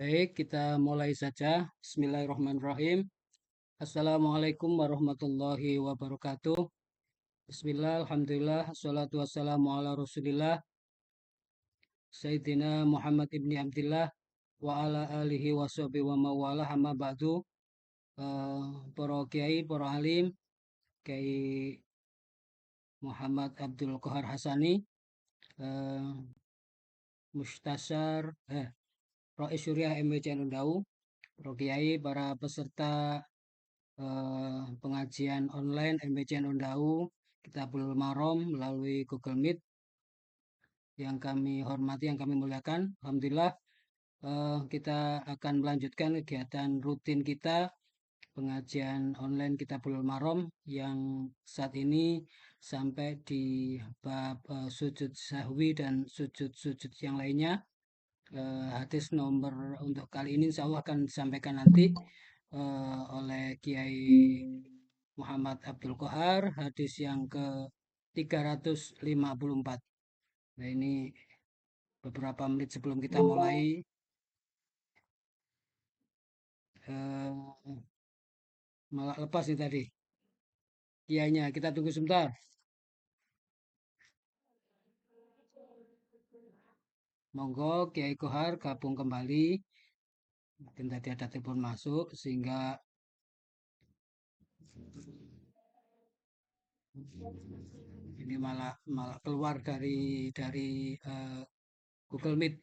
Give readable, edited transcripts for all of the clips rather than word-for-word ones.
Baik, kita mulai saja. Bismillahirrahmanirrahim. Assalamualaikum warahmatullahi wabarakatuh. Bismillah, alhamdulillah, assalatu wassalamu ala rasulillah, Sayyidina Muhammad ibni Abdillah, wa ala alihi wa sahbihi wa mawalah, amma ba'du. Para kiai, para alim, Kiai Muhammad Abdul Qahar Hasani, eh, Mustasyar, Rais Syuriah MBCN Undau, para kiai, para peserta pengajian online MBCN Undau Kitabul Maram melalui Google Meet yang kami hormati, yang kami muliakan. Alhamdulillah, kita akan melanjutkan kegiatan rutin kita pengajian online Kitabul Maram yang saat ini sampai di bab sujud sahwi dan sujud-sujud yang lainnya. Hadis nomor untuk kali ini insya Allah akan disampaikan nanti oleh Kiai Muhammad Abdul Qahar, hadis yang ke-354. Nah, ini beberapa menit sebelum kita mulai malah lepas nih tadi kiainya, kita tunggu sebentar. Monggo Kiai Qahar gabung kembali. Mungkin tadi ada telepon masuk sehingga ini malah keluar dari Google Meet.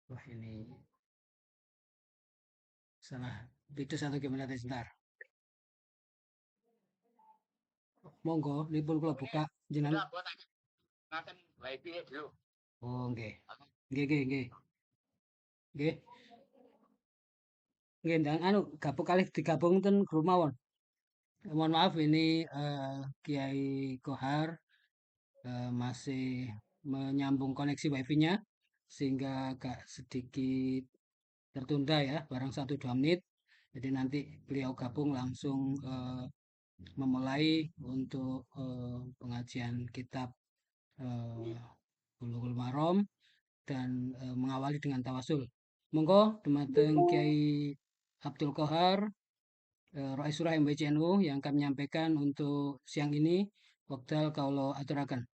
Wah, ini salah video satu gimana tadi sebentar. Monggo nipun kula buka jenengan. Oh, nggih. Nggih. Nggih, ndang anu gabung kalih digabung ten grup mawon. Mohon maaf ini Kiai Qahar masih menyambung koneksi wifi-nya sehingga agak sedikit tertunda ya, barang 1-2 menit. Jadi nanti beliau gabung langsung memulai untuk pengajian kitab Bulughul Maram dan mengawali dengan tawasul. Monggo dumateng Kiai Abdul Qahar, Rais Surah MBCNU yang kami menyampaikan untuk siang ini, wekdal kaulo aturaken.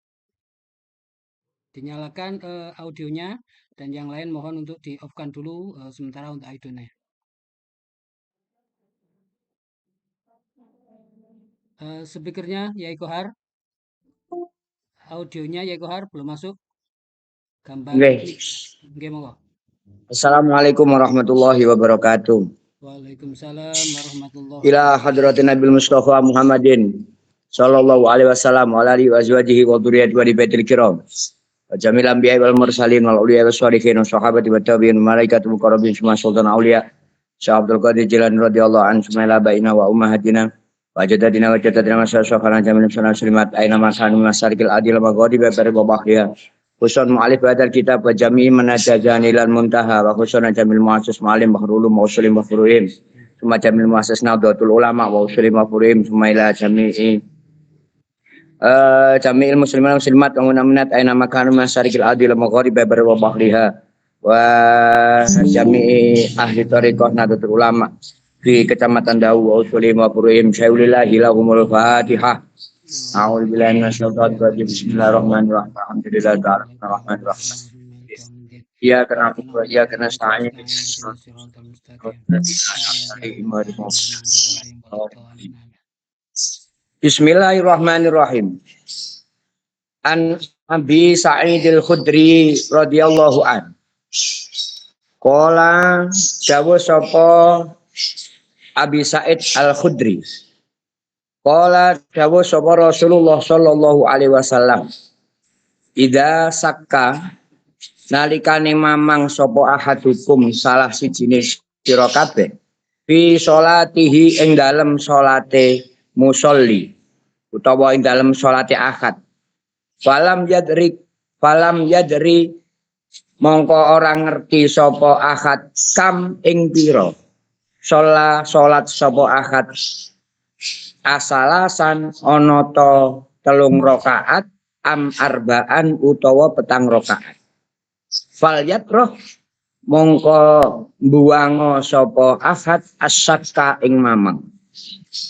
Dinyalakan audionya dan yang lain mohon untuk di off-kan dulu sementara untuk audionya. Speakernya Yai Qahar, audionya Yai Qahar belum masuk. Gambar nggih monggo. Assalamualaikum warahmatullahi wabarakatuh. Waalaikumsalam warahmatullahi Ila hadratin Nabil Mustafa Muhammadin sallallahu alaihi wasallam wa alihi wa azwajihi wa dzurriyyatihi wa baitil kiram. Wa jamil anbiya'i wal mursalin wal awliya'i was shalihin wa sahabati wa tabi'in malaikatul muqarrabin semua sultan auliya. Syekh Abdul Qadir Jilani radhiyallahu anhu sumaila baina wa ummahatina wa jadadina wa jadadina masyarakat jamil muslimat aina masan masarikil adil maghadi bi bahriha. Khusus mu'alif badal kitab wa jami'i manajajani lan muntaha wa khusus jamil mu'asis ma'alim bahrulum wa usulim wa furuhim summa jamil mu'asis nahdlatul ulama wa usulim wa furuhim summa ila jami'i jami'il muslimin muslimat wa mu'minat aina makanu masarikil adil maghrib wa bahriha wa jami'i ahli thariqah nahdlatul ulama di kecamatan Dawu wa usulim wa furuhim syai'ulillahi lahumul fatihah. A'udzu billahi minasyaitonir rajim. Bismillahirrahmanirrahim. Alhamdulillahirrahmanirrahim. Iya karena nasta'in. Bismillahirrahmanirrahim. An Abi Sa'idil Khudri radhiyallahu an. Qala dawuh sapa Abi Sa'id Al-Khudri. Qala dawuh sapa Rasulullah sallallahu alaihi wasallam. Ida sakka nalikane mamang sapa ahadukum salah sijine sira kabeh fi sholatihi ing dalem salate musolli utawa ing dalem salate akad. Falam yadri mongko ora ngerti sapa akad kam ing pira. Salat sapa akad asalasan ana ta telung rakaat am arbaan utawa petang rakaat. Falyat roh mongko buango sapa ahad asyakka ing mamang.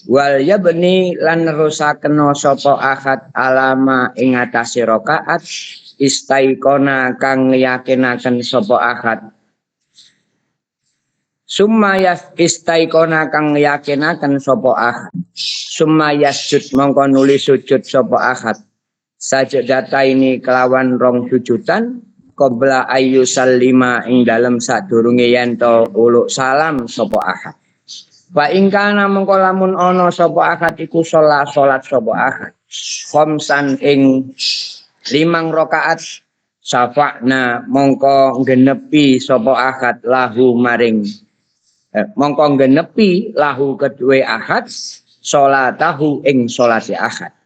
Wal yabni lan nerusaken sapa ahad alama ing atase rakaat istaikona kang yakinaken sapa ahad. Summayas istaikona kang yakinaken sapa ahad. Summayas sujud mongko nuli sujud sapa ahad. Sajadata ini kelawan rong sujudan qabla ayu salima ing dalem sadurunge yen to uluk salam sapa ahad. Wa ingkana mengko lamun ana sapa ahad iku salat sapa ahad. Khamsan ing 5 rakaat syafa'na mongko genepi sapa ahad lahu maring mongko genepi lahu kedue ahad salatahu ing salate ahad.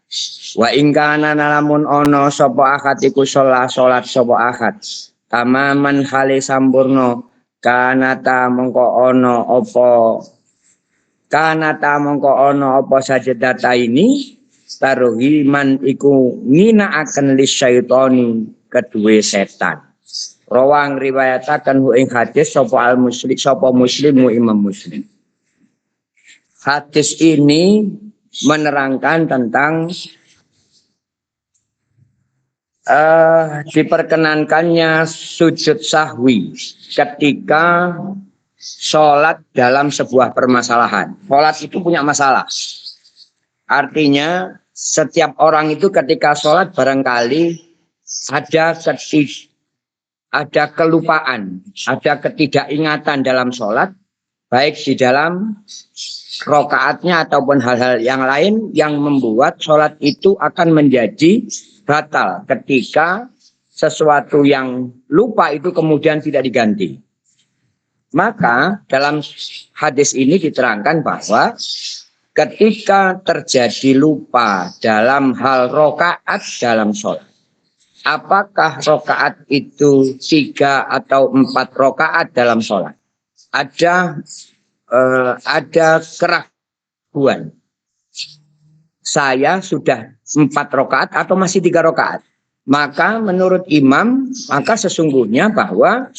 Wa ingkana lamun ana sapa ahad iku salat sapa ahad tamaman hale sampurna kanata mongko ana apa sajadata ini tarhiman iku nginaaken lisyaitoni kedue setan. Rawang riwayataken ing hadis sapa muslimu Imam Muslim. Hadis ini menerangkan tentang diperkenankannya sujud sahwi ketika sholat dalam sebuah permasalahan. Sholat itu punya masalah. Artinya setiap orang itu ketika sholat barangkali ada kelupaan, ada ketidakingatan dalam sholat, baik di dalam rokaatnya ataupun hal-hal yang lain yang membuat sholat itu akan menjadi batal ketika sesuatu yang lupa itu kemudian tidak diganti. Maka dalam hadis ini diterangkan bahwa ketika terjadi lupa dalam hal rokaat dalam sholat, apakah rokaat itu 3 atau 4 rokaat dalam sholat? Ada keraguan. Saya sudah 4 rokaat atau masih 3 rokaat? Maka menurut imam, maka sesungguhnya bahwa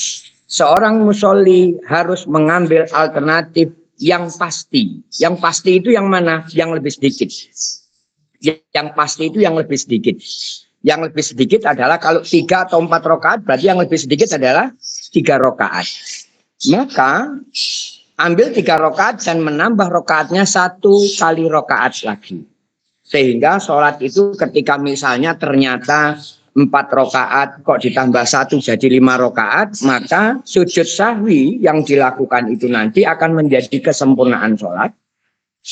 seorang musolli harus mengambil alternatif yang pasti. Yang pasti itu yang mana? Yang lebih sedikit. Yang pasti itu yang lebih sedikit. Yang lebih sedikit adalah kalau 3 atau 4 rokaat, berarti yang lebih sedikit adalah 3 rokaat. Maka ambil 3 rokaat dan menambah rokaatnya 1 kali rokaat lagi. Sehingga sholat itu ketika misalnya ternyata 4 rokaat kok ditambah 1 jadi 5 rokaat, maka sujud sahwi yang dilakukan itu nanti akan menjadi kesempurnaan sholat.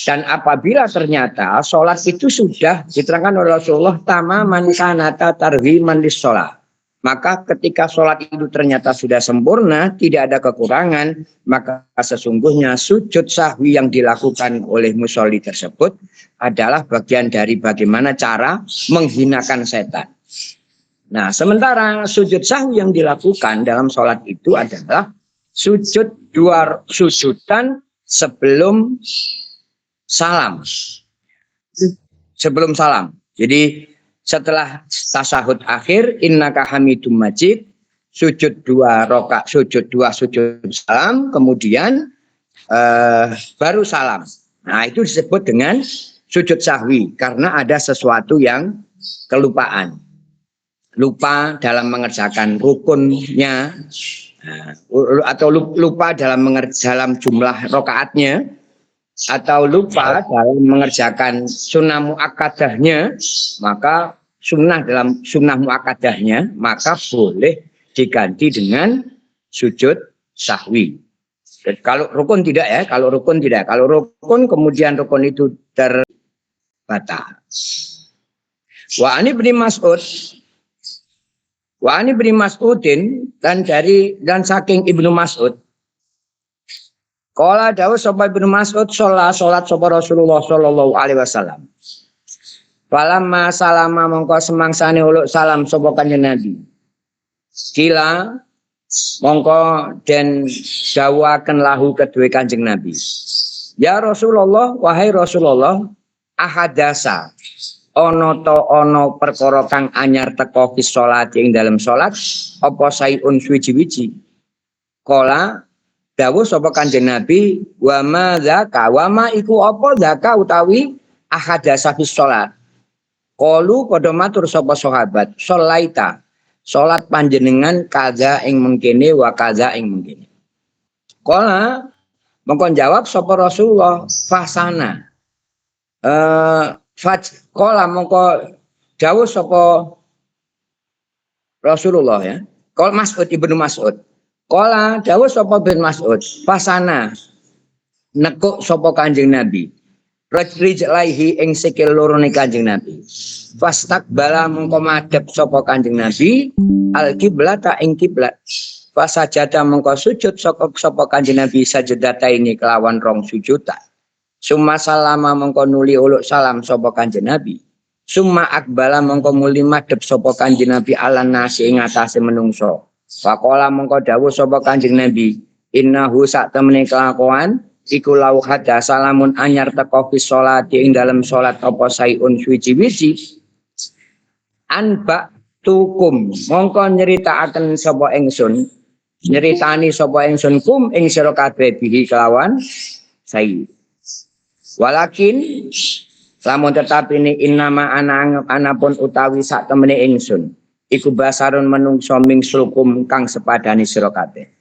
Dan apabila ternyata sholat itu sudah diterangkan oleh Rasulullah tamaman kanata tarhiman lis sholat, maka ketika sholat itu ternyata sudah sempurna, tidak ada kekurangan, maka sesungguhnya sujud sahwi yang dilakukan oleh musolli tersebut adalah bagian dari bagaimana cara menghinakan setan. Nah, sementara sujud sahwi yang dilakukan dalam sholat itu adalah sujud 2 sujudan sebelum salam. Sebelum salam. Jadi setelah tasyahud akhir innaka hamidum majid, sujud 2 rakaat, sujud salam, kemudian baru salam. Nah, itu disebut dengan sujud sahwi karena ada sesuatu yang kelupaan. Lupa dalam mengerjakan rukunnya atau lupa dalam jumlah rakaatnya, atau lupa dalam mengerjakan sunnah muakkadahnya, maka dalam sunnah muakkadahnya maka boleh diganti dengan sujud sahwi. Kalau rukun tidak ya, kalau rukun kemudian rukun itu terbatal. Wa ani bin Mas'udin dan saking Ibnu Mas'ud. Qala dawuh sapa Ibnu Mas'ud salat sapa Rasulullah sallallahu alaihi wasallam. Falamma salama mongko semangsane uluk salam sapa Kanjeng Nabi. Kila mongko den dawuhaken lahu kedue Kanjeng Nabi. Ya Rasulullah, wahai Rasulullah, ahadasa. ana perkara kang anyar teka fi salat ing dalam salat apa sayun suwi-wiji kala dawuh sapa Kanjeng Nabi wa ma zaka wa ma iku apa zaka utawi ahadasa fi salat qalu padha matur sapa sahabat sholaita salat panjenengan kaza ing mengkene wa kaza ing mengkene kala mongko jawab sapa Rasulullah fasana Kola mongko dawuh sapa Rasulullah ya. Kol Mas'ud Ibnu Mas'ud. Kola dawuh sapa bin Mas'ud. Fasana nekuk sapa Kanjeng Nabi. Rijlaihi ing sikil lorone Kanjeng Nabi. Fastaqbala mongko madhep sapa Kanjeng Nabi al kiblata ing kiblat. Fasajada mongko sujud sapa Kanjeng Nabi sajadata ini kelawan rong sujudan. Summa salama mongko nuli uluk salam sapa Kanjeng Nabi. Summa akbala mongko muli madhep sapa Kanjeng Nabi alan nasi ing atase menungso. Faqala mongko dawuh sapa Kanjeng Nabi, innahu sak temene kelakuan iku lau hada salamun anyar teka fi sholati ing dalem salat apa sayun suci-wici. Anba tukum mongko nyeritakaken sapa ingsun, nyeritani sapa ingsun kum ing sira kabeh bihi kelawan sayi. Walakin lamun tetapi ini innama anapun utawi sak temene ingsun iku basarun menungso mingsulkum kang sepadani sira kabeh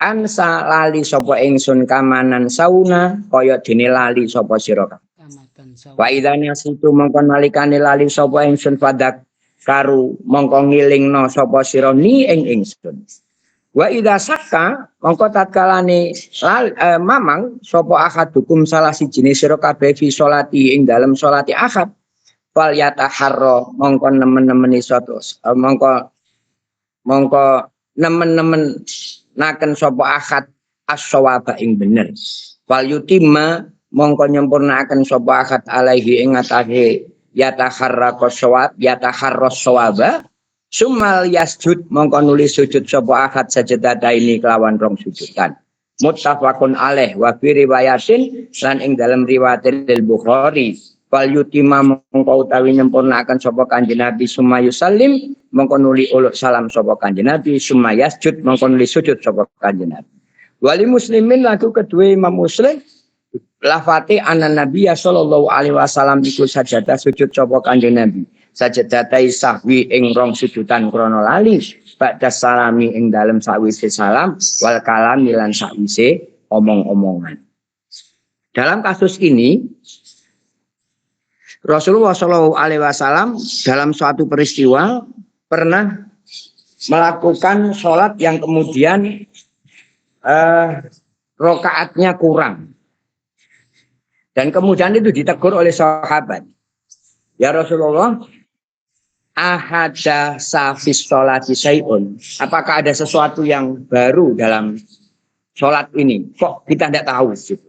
ansa lali sapa ingsun kamanan sauna kaya dene lali sapa sira kabeh wa idane situ mongko nalikane lali sapa ingsun padak karu mongko ngilingno sapa sira ni ing ingsun. Wa idza sakka mongko tatkalane mamang sapa ahadukum salah sijine sira kabeh fi sholati ing dalem sholati ahad fal yataharra mongko nemen-nemeni satu mongko nemen-nemen naken sapa ahad as-shawaba ing bener fal yutimma mongko nyempurnakaken sapa ahad alaihi ing atase yataharra shawaba Sumal yasjud mongko nulis sujud sapa ahad sajadata ini kelawan rong sujudan. Muttafaqun alaih wa fi riwayatin lan ing dalam riwayat Al-Bukhari. Fal yutima mongko utawi nyempurnakaken sapa Kanjeng Nabi summa yusallim mongko nuli uluk salam sapa Kanjeng Nabi summa yasjud mongko nulis sujud sapa Kanjeng Nabi. Wali muslimin laku kedua Imam Muslim lafate anan Nabi sallallahu alaihi wasallam iku sajadah sujud sapa Kanjeng Nabi. Sajadatai sahwi ing rong sujudan krana lali ba'da salami ing dalem sawise salam wal kalam lan sawise omong-omongan. Dalam kasus ini Rasulullah Shallallahu Alaihi Wasallam dalam suatu peristiwa pernah melakukan sholat yang kemudian rokaatnya kurang dan kemudian itu ditegur oleh sahabat. Ya Rasulullah, ahada safis sholati syai'un. Apakah ada sesuatu yang baru dalam sholat ini? Kok kita tidak tahu? Gitu.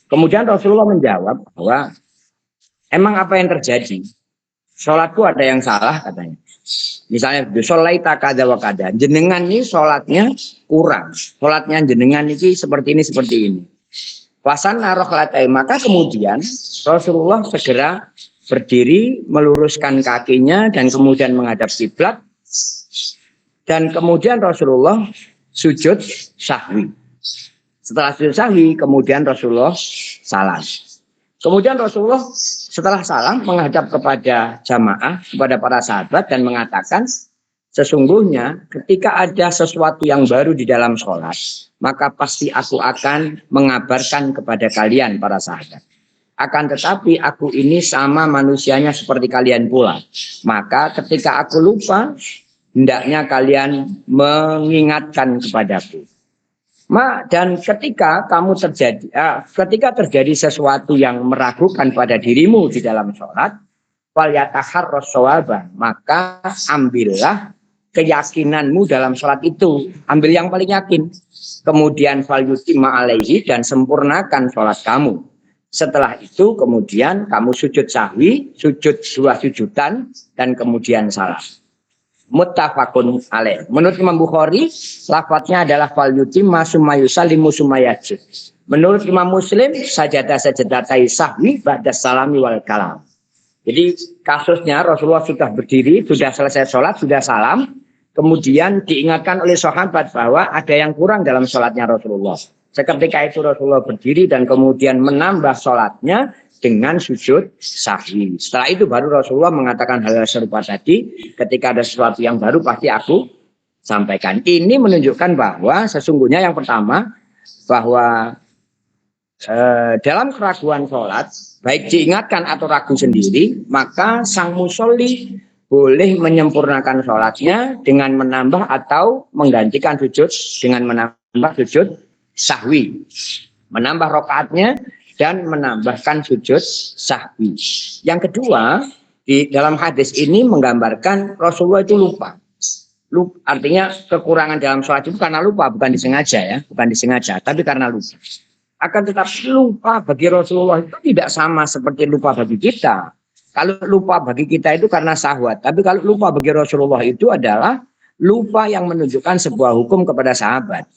Kemudian Rasulullah menjawab bahwa emang apa yang terjadi? Sholatku ada yang salah katanya. Misalnya, sholaita kada wa kada. Jenengan ini sholatnya kurang. Sholatnya jenengan ini seperti ini. Wasan narohlatai. Maka kemudian Rasulullah segera berdiri, meluruskan kakinya dan kemudian menghadap kiblat. Dan kemudian Rasulullah sujud sahwi. Setelah sujud sahwi, kemudian Rasulullah salam. Kemudian Rasulullah setelah salam menghadap kepada jamaah, kepada para sahabat dan mengatakan, sesungguhnya ketika ada sesuatu yang baru di dalam sholat, maka pasti aku akan mengabarkan kepada kalian para sahabat. Akan tetapi aku ini sama manusianya seperti kalian pula. Maka ketika aku lupa, hendaknya kalian mengingatkan kepadaku. Dan ketika terjadi sesuatu yang meragukan pada dirimu di dalam sholat, falyataharras shawaba, maka ambillah keyakinanmu dalam sholat itu. Ambil yang paling yakin. Kemudian falyutimma alaihi, dan sempurnakan sholat kamu. Setelah itu kemudian kamu sujud sahwi, sujud 2 sujudan dan kemudian salam. Muttafaqun alaih. Menurut Imam Bukhari, lafadznya adalah fal yutimma summa yusallimu summa yasjud. Menurut Imam Muslim, sajadatai sahwi ba'da salami wal kalam. Jadi kasusnya Rasulullah sudah berdiri, sudah selesai sholat, sudah salam, kemudian diingatkan oleh sahabat bahwa ada yang kurang dalam sholatnya Rasulullah. Seketika itu Rasulullah berdiri dan kemudian menambah sholatnya dengan sujud sahwi. Setelah itu baru Rasulullah mengatakan hal serupa tadi, ketika ada sesuatu yang baru pasti aku sampaikan. Ini menunjukkan bahwa sesungguhnya yang pertama, bahwa dalam keraguan sholat, baik diingatkan atau ragu sendiri, maka sang musolli boleh menyempurnakan sholatnya dengan menambah atau menggantikan sujud dengan menambah sujud sahwi, menambah rakaatnya dan menambahkan sujud sahwi. Yang kedua, di dalam hadis ini menggambarkan Rasulullah itu lupa. Artinya kekurangan dalam sholat itu karena lupa, bukan disengaja ya, bukan disengaja, tapi karena lupa. Akan tetapi lupa bagi Rasulullah itu tidak sama seperti lupa bagi kita. Kalau lupa bagi kita itu karena syahwat, tapi kalau lupa bagi Rasulullah itu adalah lupa yang menunjukkan sebuah hukum kepada sahabat.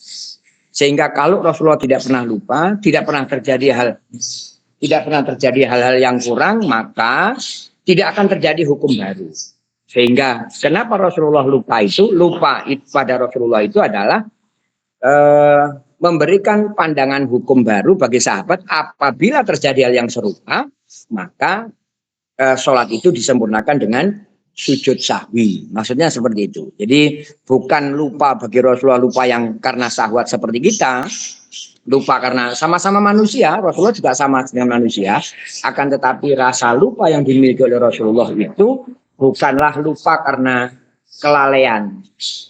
Sehingga kalau Rasulullah tidak pernah lupa, tidak pernah terjadi hal-hal yang kurang, maka tidak akan terjadi hukum baru. Sehingga kenapa Rasulullah lupa pada Rasulullah itu adalah memberikan pandangan hukum baru bagi sahabat. Apabila terjadi hal yang serupa, maka sholat itu disempurnakan dengan sujud sahwi. Maksudnya seperti itu. Jadi bukan lupa bagi Rasulullah, lupa yang karena syahwat seperti kita, lupa karena sama-sama manusia. Rasulullah juga sama dengan manusia. Akan tetapi rasa lupa yang dimiliki oleh Rasulullah itu bukanlah lupa karena kelalaian,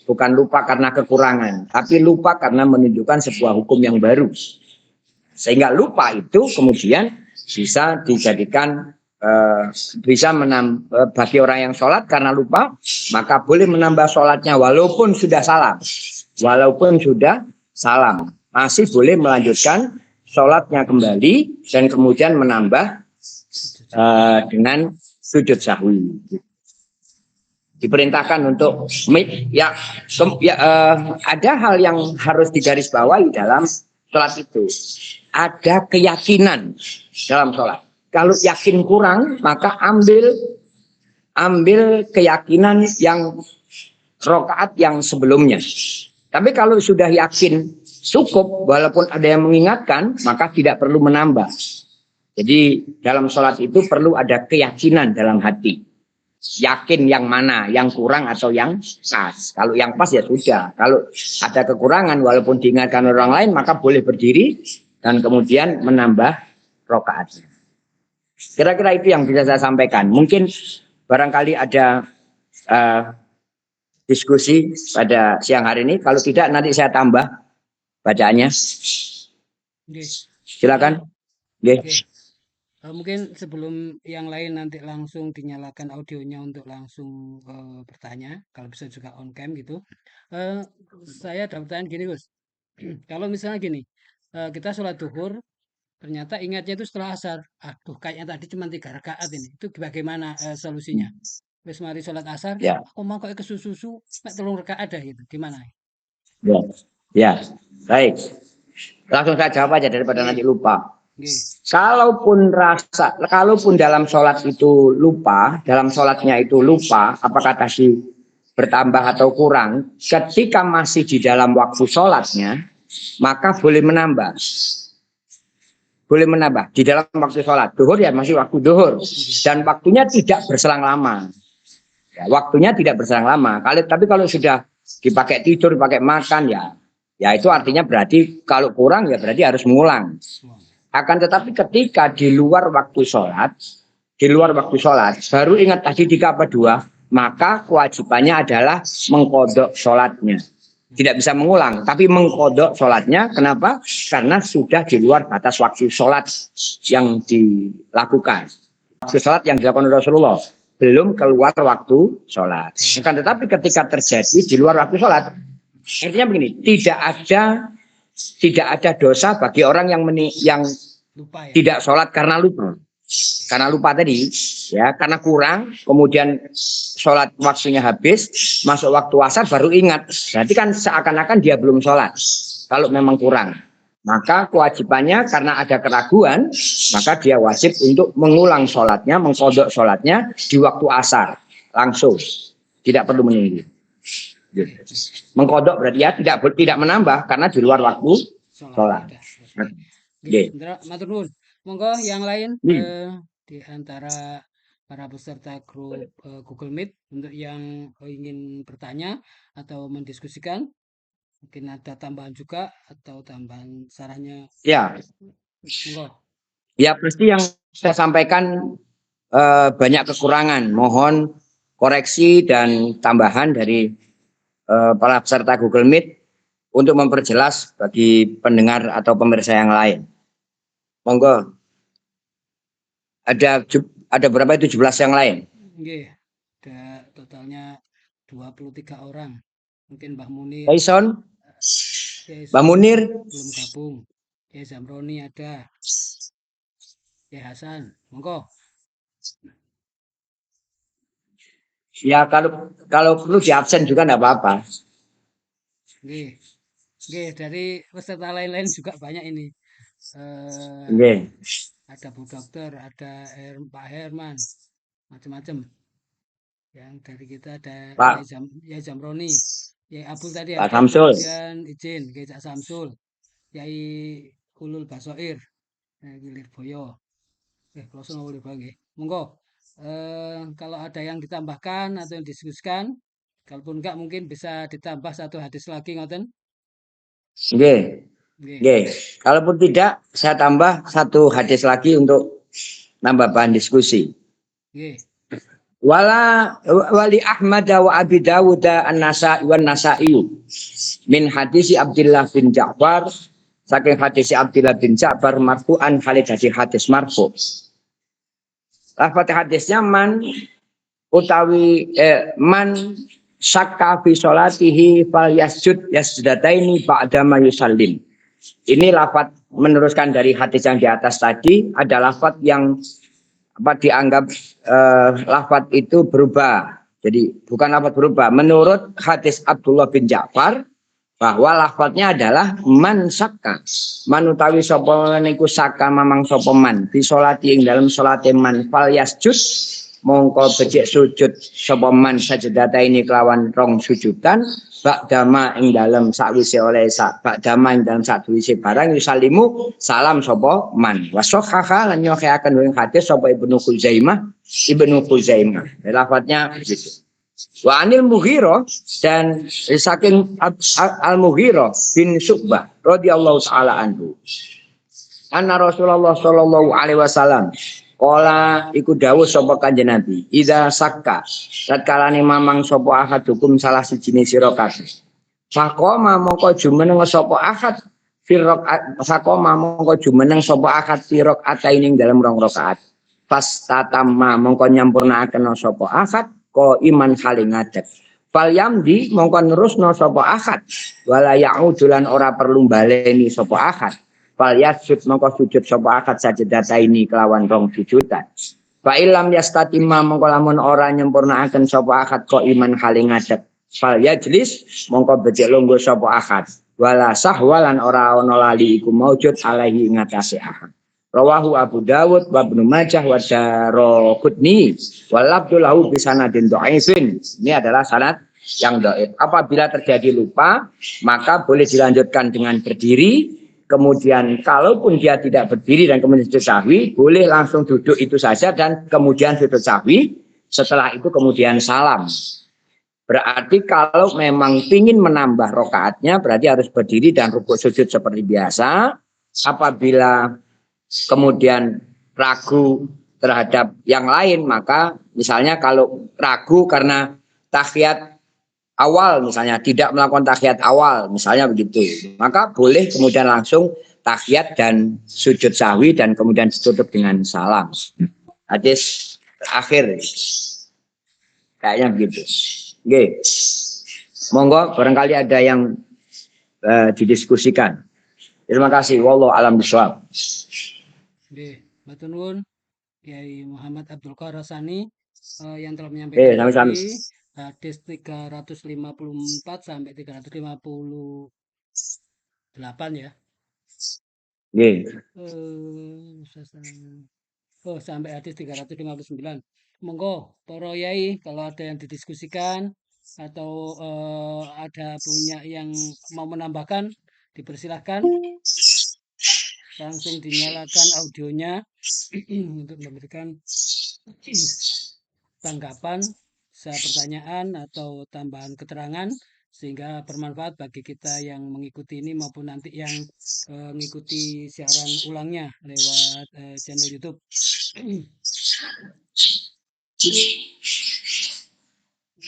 bukan lupa karena kekurangan, tapi lupa karena menunjukkan sebuah hukum yang baru. Sehingga lupa itu kemudian bisa dijadikan bagi orang yang sholat karena lupa, maka boleh menambah sholatnya walaupun sudah salam, masih boleh melanjutkan sholatnya kembali dan kemudian menambah dengan sujud sahwi. Diperintahkan untuk ada hal yang harus digarisbawahi dalam sholat itu. Ada keyakinan dalam sholat. Kalau yakin kurang, maka ambil keyakinan yang rakaat yang sebelumnya. Tapi kalau sudah yakin cukup, walaupun ada yang mengingatkan, maka tidak perlu menambah. Jadi dalam sholat itu perlu ada keyakinan dalam hati. Yakin yang mana, yang kurang atau yang pas. Kalau yang pas ya sudah. Kalau ada kekurangan walaupun diingatkan orang lain, maka boleh berdiri dan kemudian menambah rakaatnya. Kira-kira itu yang bisa saya sampaikan. Mungkin barangkali ada diskusi pada siang hari ini. Kalau tidak nanti saya tambah bacaannya. Silakan. Okay. Mungkin sebelum yang lain nanti langsung dinyalakan audionya untuk langsung bertanya, kalau bisa juga on cam gitu. Saya ada pertanyaan gini Gus, kalau misalnya gini, kita sholat duhur, ternyata ingatnya itu setelah asar, aduh kayaknya tadi cuma 3 rakaat ini, itu bagaimana solusinya? Wis mari sholat asar, Ya. aku mau kok kesusu, mek 3 rakaat ada gitu, gimana? Ya, baik. Langsung saya jawab aja daripada nanti lupa. Okay. Kalaupun dalam sholat itu lupa, dalam sholatnya itu lupa, apakah tadi bertambah atau kurang, ketika masih di dalam waktu sholatnya, maka boleh menambah. Boleh menambah di dalam waktu sholat. Duhur ya masih waktu duhur. Dan waktunya tidak berselang lama. Ya, waktunya tidak berselang lama. Tapi kalau sudah dipakai tidur, dipakai makan, ya itu artinya berarti kalau kurang ya berarti harus mengulang. Akan tetapi ketika di luar waktu sholat, baru ingat tadi 3 apa 2, maka kewajibannya adalah mengkodok sholatnya. Tidak bisa mengulang, tapi mengkodok sholatnya. Kenapa? Karena sudah di luar batas waktu sholat yang dilakukan. Waktu sholat yang dilakukan Rasulullah belum keluar waktu sholat. Akan tetapi ketika terjadi di luar waktu sholat, artinya begini, tidak ada dosa bagi orang yang lupa, ya? Tidak sholat karena lupa. Karena lupa tadi, ya, karena kurang, kemudian sholat waktunya habis, masuk waktu asar baru ingat. Berarti kan seakan-akan dia belum sholat. Kalau memang kurang. Maka kewajibannya karena ada keraguan, maka dia wajib untuk mengulang sholatnya, mengkodok sholatnya di waktu asar langsung, tidak perlu menunggu. Mengkodok berarti ya tidak menambah karena di luar waktu sholat. Matur nuwun. Monggo yang lain di antara para peserta grup Google Meet untuk yang ingin bertanya atau mendiskusikan, mungkin ada tambahan juga atau tambahan sarannya. Ya, Monggo. ya pasti yang saya sampaikan banyak kekurangan. Mohon koreksi dan tambahan dari para peserta Google Meet untuk memperjelas bagi pendengar atau pemirsa yang lain. Monggo. Ada berapa itu 17 yang lain? Nggih, ada totalnya 23 orang. Mungkin Mbah Munir. Tyson, Mbah Munir belum gabung. Ya Zamroni ada. Ya Hasan, monggo. Ya kalau perlu di absen juga enggak apa-apa. Nggih. Nggih, dari peserta lain-lain juga banyak ini. Ada Bu Dokter, ada Pak Herman, macam-macam. Yang dari kita ada Yai Zamroni, Yai Abdul tadi Pak ada, Samsul. kemudian izin Cak Samsul, Yai Ulul Basoir, Gilir Boyo. Kalau mau berbagi, monggo. Kalau ada yang ditambahkan atau yang diskusikan, kalaupun enggak mungkin bisa ditambah satu hadis lagi, ngoten. Nggih. Kalaupun tidak, saya tambah satu hadis lagi untuk nambah bahan diskusi. Nggih. Wali Ahmad wa Abi Dawud an-Nasa'i wan Nasa'i min hadisi Abdullah bin Ja'far, saking hadisi Abdullah bin Ja'far marfu'an halid hadis marfu'. Lafaz hadisnya man utawi man syakka fi sholatihi fal yasjud yasjudataini ba'da ma yusallim. Ini lafaz meneruskan dari hadis yang di atas tadi, ada lafaz yang dianggap lafaz itu berubah. Jadi bukan lafaz berubah. Menurut hadis Abdullah bin Ja'far bahwa lafaznya adalah man syakka. Man utawi sapa niku saka mamang sapa man fi sholati ing dalam salate man fal yasjud mongko becik sujud sapa man sajadata ini kelawan rong sujudan ba'dama ing dalam sakwise oleh ba'dama ing dalam sakwise barang yusalimu salam sapa man wasakhaha lan nyokeaken ing hadis sapa Ibnu Khuzaimah lafadznya begitu. Wa anil Mughirah dan saking Al-Mughirah bin Syu'bah radhiyallahu taala anhu anna Rasulullah sallallahu alaihi wasallam kala iku dawuh sapa Kanjeng Nabi idza sakka tatkalane mamang sapa ahadukum salah siji sira kabeh faqama mongko jumeneng sapa ahad firaq faqama mongko jumeneng sapa ahad firaq ataining dalam rong rakaat pas tatamma mongko nyampurnakaken sapa ahad ko iman haling ngadeg fal yamdi mongko nerusno sapa ahad wala yaudulan ora perlu baleni sapa ahad fal yasjud mongko sujud sapa akad sajadata ini kelawan rong sujudan. Fa illam yastatimma mongko lamun ora nyempurnaaken sapa akad kok iman haling ngadeg. Fal yajlis mongko becik lungguh sapa akad. Wala sahwalan ora ana lali iku maujud alaihi ngatasi akad. Rawahu Abu Dawud wa Ibnu Majah wa Daraqutni wal abdullahu bi sanadin dhaifin. Ini adalah sanad yang dhaif. Apabila terjadi lupa, maka boleh dilanjutkan dengan berdiri. Kemudian kalaupun dia tidak berdiri dan kemudian sujud sahwi, boleh langsung duduk itu saja dan kemudian sujud sahwi. Setelah itu kemudian salam. Berarti kalau memang ingin menambah rokaatnya, berarti harus berdiri dan rukuk sujud seperti biasa. Apabila kemudian ragu terhadap yang lain, maka misalnya kalau ragu karena tahiyat awal misalnya tidak melakukan tahiyat awal misalnya begitu, maka boleh kemudian langsung tahiyat dan sujud sahwi dan kemudian ditutup dengan salam. Hadis akhir kayaknya begitu. Oke. Monggo barangkali ada yang didiskusikan. Terima kasih. Wallahu a'lam bishawab. Nggih, matur nuwun Kiai Muhammad Abdul Qarasani yang telah menyampaikan tadi hadis 354 sampai 358 ya. Nggih. Oh, sampai hadis 359. Monggo, para yai, kalau ada yang didiskusikan atau ada punya yang mau menambahkan, dipersilahkan. Langsung dinyalakan audionya untuk memberikan tanggapan, pertanyaan atau tambahan keterangan sehingga bermanfaat bagi kita yang mengikuti ini maupun nanti yang mengikuti siaran ulangnya lewat channel YouTube.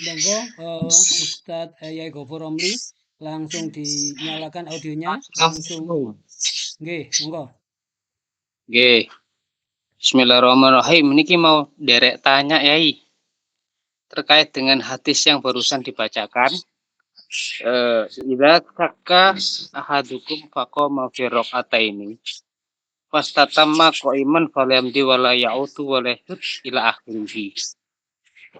Monggo, Ustadz Yai Gofur Romli, langsung dinyalakan audionya, langsung. Nggih, monggo. Nggih. Bismillahirrahmanirrahim. Niki mau derek tanya Yai terkait dengan hadis yang barusan dibacakan. Idza sakka ahadukum faqama fi raqataini fastatamma qa'iman falyamdi wala ya'utu wala yahud ila akhirih.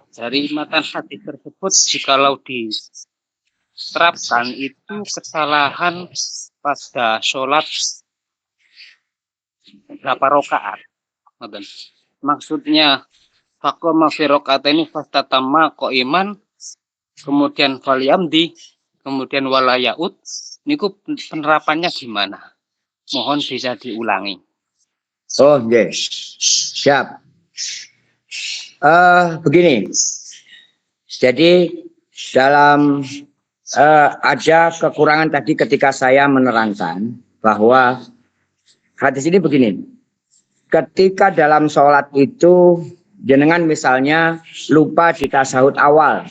Dari matan hadis tersebut jikalau diterapkan itu kesalahan pada sholat berapa rakaat. Maksudnya faqama fi raqataini fastatamma qa'iman kemudian falyamdi kemudian wala ya'ud niku penerapannya gimana? Mohon bisa diulangi. Oh, nggih. Siap. Begini. Jadi dalam ada kekurangan tadi ketika saya menerangkan bahwa hadis ini begini. Ketika dalam sholat itu jenengan misalnya lupa di tasahud awal.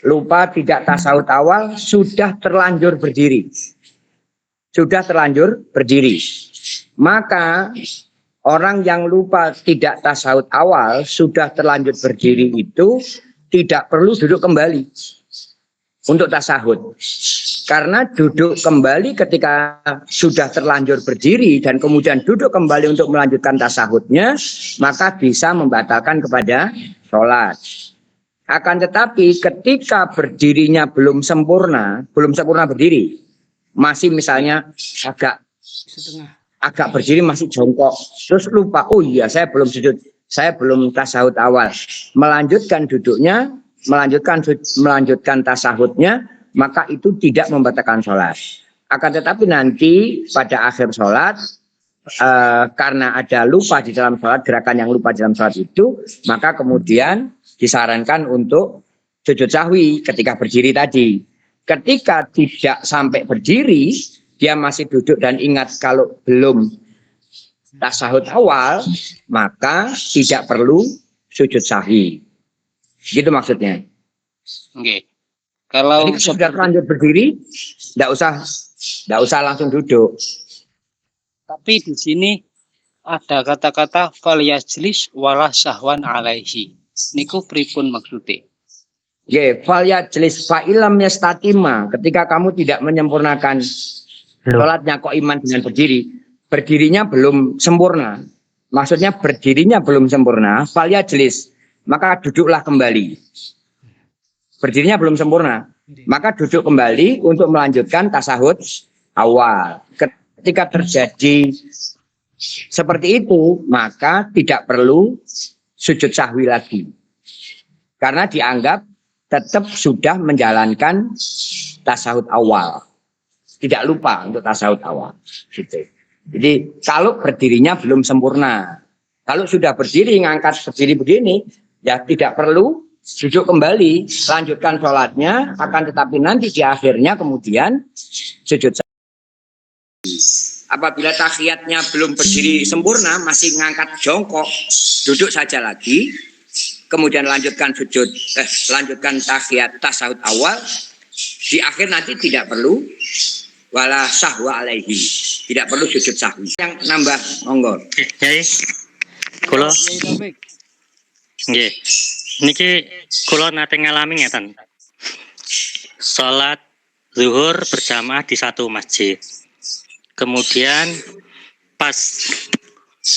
Lupa tidak tasahud awal, sudah terlanjur berdiri. Sudah terlanjur berdiri. Maka orang yang lupa tidak tasahud awal, sudah terlanjur berdiri itu tidak perlu duduk kembali untuk tasahud. Karena duduk kembali ketika sudah terlanjur berdiri dan kemudian duduk kembali untuk melanjutkan tasahudnya, maka bisa membatalkan kepada sholat. Akan tetapi ketika berdirinya belum sempurna berdiri, masih misalnya agak berdiri masih jongkok, terus lupa, oh iya saya belum sujud, saya belum tasahud awal, melanjutkan duduknya, melanjutkan tasahudnya, maka itu tidak membatalkan sholat. Akan tetapi nanti pada akhir sholat, karena ada lupa di dalam sholat, gerakan yang lupa di dalam sholat itu, maka kemudian disarankan untuk sujud sahwi ketika berdiri tadi. Ketika tidak sampai berdiri, dia masih duduk dan ingat kalau belum tasahud awal, maka tidak perlu sujud sahwi. Gitu maksudnya. Oke. Kalau jadi sudah lanjut berdiri, tidak usah langsung duduk. Tapi di sini ada kata-kata fal yajlis wala sahwan alaihi. Niku pripun maksudnya? Ya, fal yajlis fa ilam yastatima. Ketika kamu tidak menyempurnakan sholatnya kok iman dengan berdiri, berdirinya belum sempurna. Maksudnya berdirinya belum sempurna, fal yajlis, maka duduklah kembali. Berdirinya belum sempurna, maka duduk kembali untuk melanjutkan tasahud awal. Ketika terjadi seperti itu, maka tidak perlu sujud sahwi lagi. Karena dianggap tetap sudah menjalankan tasahud awal. Tidak lupa untuk tasahud awal. Gitu. Jadi kalau berdirinya belum sempurna. Kalau sudah berdiri, ngangkat berdiri begini, ya tidak perlu duduk kembali, lanjutkan sholatnya, akan tetapi nanti di akhirnya kemudian sujud sahwi. Apabila tahiyatnya belum berdiri sempurna, masih ngangkat jongkok, duduk saja lagi, kemudian lanjutkan lanjutkan tahiyat tasahud awal, di akhir nanti tidak perlu wala sahwa alaihi, tidak perlu sujud sahwi. Yang nambah monggo. Yai, kula nggih. Niki kula nate ngalami ngeten. Salat zuhur berjamaah di satu masjid. Kemudian pas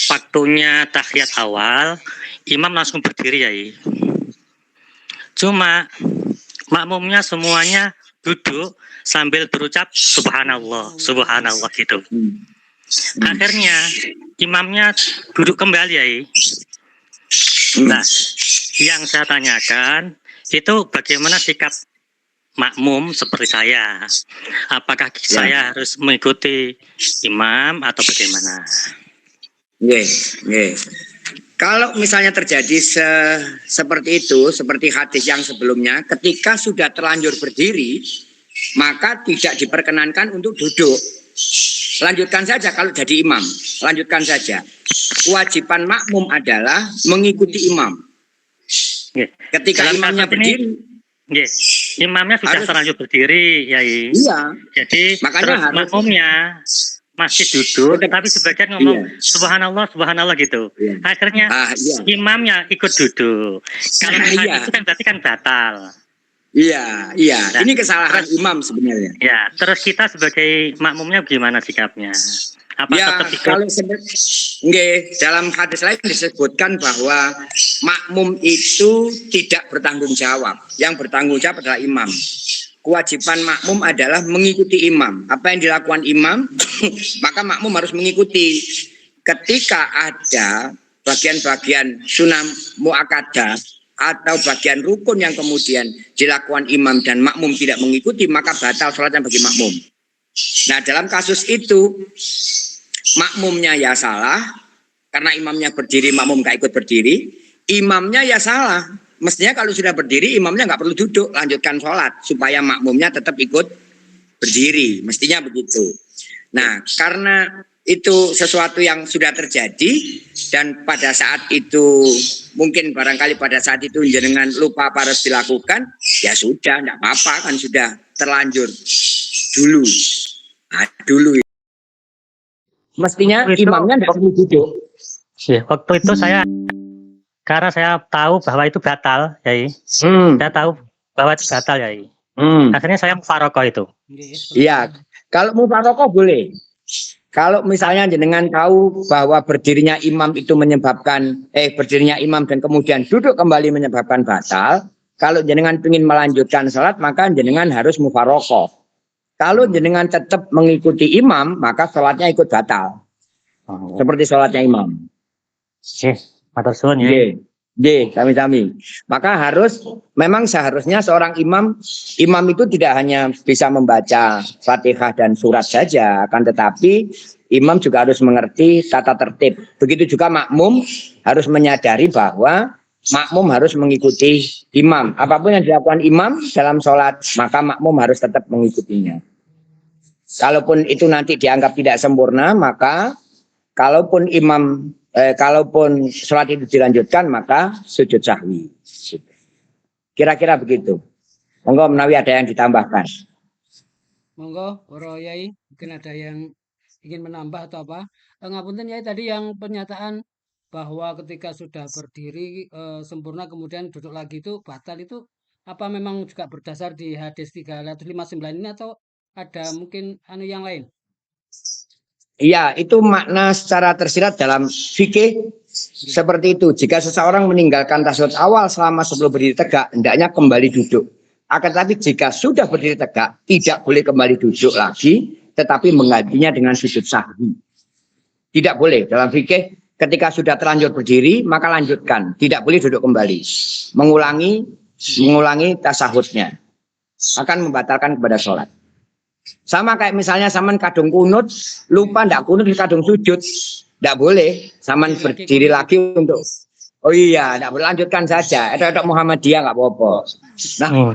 waktunya tahiyat awal, imam langsung berdiri, Yai. Cuma makmumnya semuanya duduk sambil berucap subhanallah, subhanallah gitu. Akhirnya imamnya duduk kembali ya. Nah, yang saya tanyakan itu bagaimana sikap makmum seperti saya? Apakah saya harus mengikuti imam atau bagaimana? Kalau misalnya terjadi seperti itu, seperti hadis yang sebelumnya, ketika sudah terlanjur berdiri, maka tidak diperkenankan untuk duduk. Lanjutkan saja kalau jadi imam, lanjutkan saja. Kewajiban makmum adalah mengikuti imam. Ketika Dalam imamnya kasus ini, berdiri, imamnya sudah terlanjur berdiri, Yai. Iya. Jadi Makanya terus harus, makmumnya masih duduk, tapi sebagian ngomong subhanallah, subhanallah gitu. Iya. Akhirnya iya. imamnya ikut duduk. Kalau misalnya Iya. itu kan berarti kan batal. Iya. Nah, Ini kesalahan imam sebenarnya. Ya, terus kita sebagai makmumnya gimana sikapnya? Apa Ya, tetap ikut? kalau dalam hadis lain disebutkan bahwa makmum itu tidak bertanggung jawab. Yang bertanggung jawab adalah imam. Kewajiban makmum adalah mengikuti imam. Apa yang dilakukan imam, maka makmum harus mengikuti. Ketika ada bagian-bagian sunnah muakkadah atau bagian rukun yang kemudian dilakukan imam dan makmum tidak mengikuti, maka batal sholatnya bagi makmum. Nah, dalam kasus itu makmumnya ya salah karena imamnya berdiri, makmum nggak ikut berdiri. Imamnya ya salah, mestinya kalau sudah berdiri imamnya nggak perlu duduk, lanjutkan sholat supaya makmumnya tetap ikut berdiri, mestinya begitu. Nah, karena itu sesuatu yang sudah terjadi dan pada saat itu mungkin barangkali pada saat itu jenengan lupa apa harus dilakukan, ya sudah, enggak apa-apa, kan sudah terlanjur dulu. Nah, dulu mestinya imamnya enggak perlu duduk. Ya, waktu itu karena saya tahu bahwa itu batal, Yai. Saya tahu bahwa itu batal, Yai. Akhirnya saya mufarokoh itu. Iya, kalau mufarokoh boleh. Kalau misalnya jenengan tahu bahwa berdirinya imam itu menyebabkan berdirinya imam dan kemudian duduk kembali menyebabkan batal, kalau jenengan ingin melanjutkan sholat maka jenengan harus mufarokoh. Kalau jenengan tetap mengikuti imam maka sholatnya ikut batal. Seperti sholatnya imam. Matur suwun ya. Sami-sami. Maka memang seharusnya seorang imam itu tidak hanya bisa membaca Fatihah dan surat saja, akan tetapi imam juga harus mengerti tata tertib. Begitu juga makmum harus menyadari bahwa makmum harus mengikuti imam. Apapun yang dilakukan imam dalam sholat, maka makmum harus tetap mengikutinya. Kalaupun itu nanti dianggap tidak sempurna, maka kalaupun sholat itu dilanjutkan maka sujud sahwi. Kira-kira begitu. Monggo menawi ada yang ditambahkan. Monggo, para Yai, mungkin ada yang ingin menambah atau apa? Ngapunten Yai, tadi yang pernyataan bahwa ketika sudah berdiri sempurna kemudian duduk lagi itu batal, itu apa memang juga berdasar di hadis 359 ini atau ada mungkin yang lain? Iya, itu makna secara tersirat dalam fikih seperti itu. Jika seseorang meninggalkan tasyahud awal selama sebelum berdiri tegak, hendaknya kembali duduk. Akan tetapi jika sudah berdiri tegak, tidak boleh kembali duduk lagi, tetapi menggantinya dengan sujud sahwi. Tidak boleh dalam fikih. Ketika sudah terlanjur berdiri, maka lanjutkan. Tidak boleh duduk kembali. Mengulangi tasyahudnya. Akan membatalkan kepada sholat. Sama kayak misalnya saman kadung kunut, lupa ndak kunut di kadung sujud, ndak boleh. Saman berdiri lagi untuk, oh iya, ndak boleh, lanjutkan saja. Ada Muhammadiyah nggak apa-apa. Nah,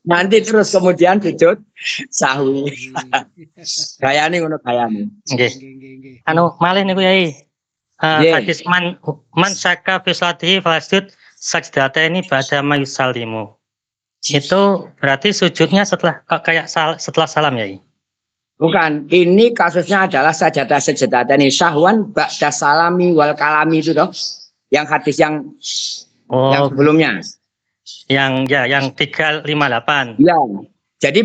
nanti terus kemudian sujud sahwi. Gayane ngono gayane. Nggih. Malih niku Yai. Hadis man syaka fi sholatihi falasjud sajdateni ba'da ma yusallimu. Itu berarti sujudnya setelah salam ya? Bukan, ini kasusnya adalah sajadah-sajadah ini syahwan ba'da salami wal kalami itu toh. Yang hadis yang sebelumnya. Yang 358. Ya. Jadi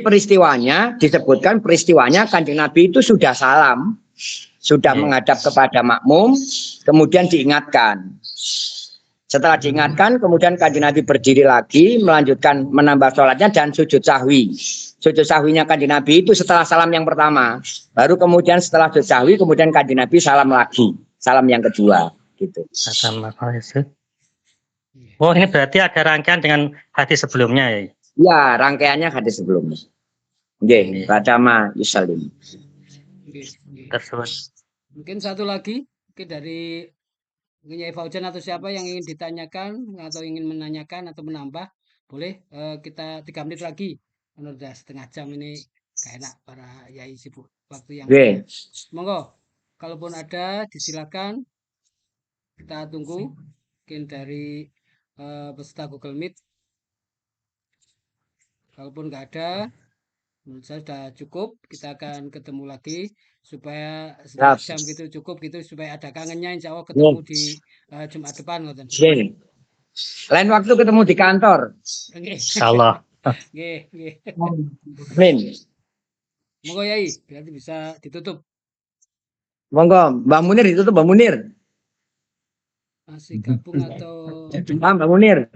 disebutkan peristiwanya Kanjeng Nabi itu sudah salam, sudah menghadap kepada makmum, kemudian diingatkan. Setelah diingatkan, kemudian Kanjeng Nabi berdiri lagi, melanjutkan menambah sholatnya dan sujud sahwi. Sujud sahwinya Kanjeng Nabi itu setelah salam yang pertama. Baru kemudian setelah sujud sahwi, kemudian Kanjeng Nabi salam lagi. Salam yang kedua. Gitu. Oh, ini berarti ada rangkaian dengan hadis sebelumnya ya? Ya, rangkaiannya hadis sebelumnya. Nggih, Ba'dama yusallim. Terus. Mungkin satu lagi, mungkin dari Kiai Fauzan atau siapa yang ingin ditanyakan atau ingin menanyakan atau menambah, boleh kita 3 menit lagi. Karena udah setengah jam ini gak enak para yai sibuk waktu yang Nggih. monggo. Kalaupun ada, disilakan. Kita tunggu. Mungkin dari peserta Google Meet. Kalaupun nggak ada, menurut saya sudah cukup. Kita akan ketemu lagi supaya setengah jam gitu cukup gitu supaya ada kangennya, insya Allah ketemu di Jumat depan. Nggih. Lain waktu ketemu di kantor. Insyaallah. Nggih. Amin. Monggo Yai, berarti bisa ditutup. Monggo, Mbak Munir ditutup, Mbak Munir. Masih gabung atau Mbak Munir.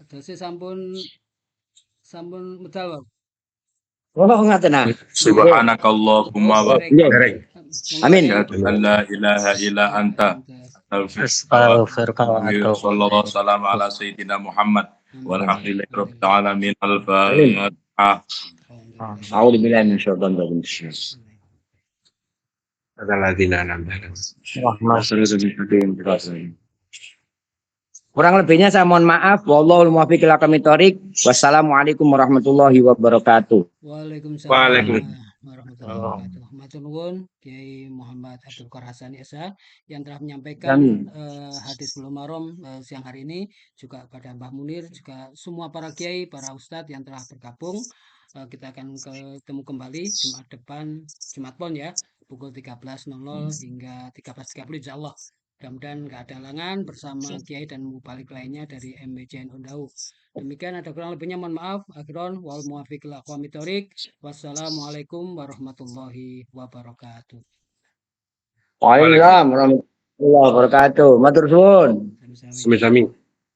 ada sih sampun medal, Bang. Oh, ngaten nah. Subhanakallahumma wa bihamdika. Amin. Asyhadu an la ilaha illa anta. Astaghfirullah wa atubu Sallallahu salam ala sayyidina Muhammad. Walhamdulillahi rabbil alamin. Al-Fatihah. A'udzu billahi minasyaitonir rajim. Kurang lebihnya saya mohon maaf. Wallahul muwaffiq ila aqwamit thoriq. Wassalamualaikum warahmatullahi wabarakatuh. Waalaikumsalam warahmatullahi wabarakatuh. Matur nuwun Kiai Muhammad Abdul Qahar Hasani Esa yang telah menyampaikan hadis Bulughul Maram siang hari ini, juga pada Mbah Munir, juga semua para kiai, para ustadz yang telah bergabung. Kita akan ketemu kembali Jumat depan, Jumat Pon ya, pukul 13.00 hingga 13.30 insyaallah. Mudah-mudahan nggak ada halangan bersama Kiai dan mubalik lainnya dari MBCN Undau. Demikian, ada kurang lebihnya mohon maaf. Akhiron wal muwafiq ila aqwamit thoriq. Wassalamualaikum warahmatullahi wabarakatuh. Waalaikumsalam warahmatullahi wabarakatuh. Matur suwun. Sami-sami. Sami-sami.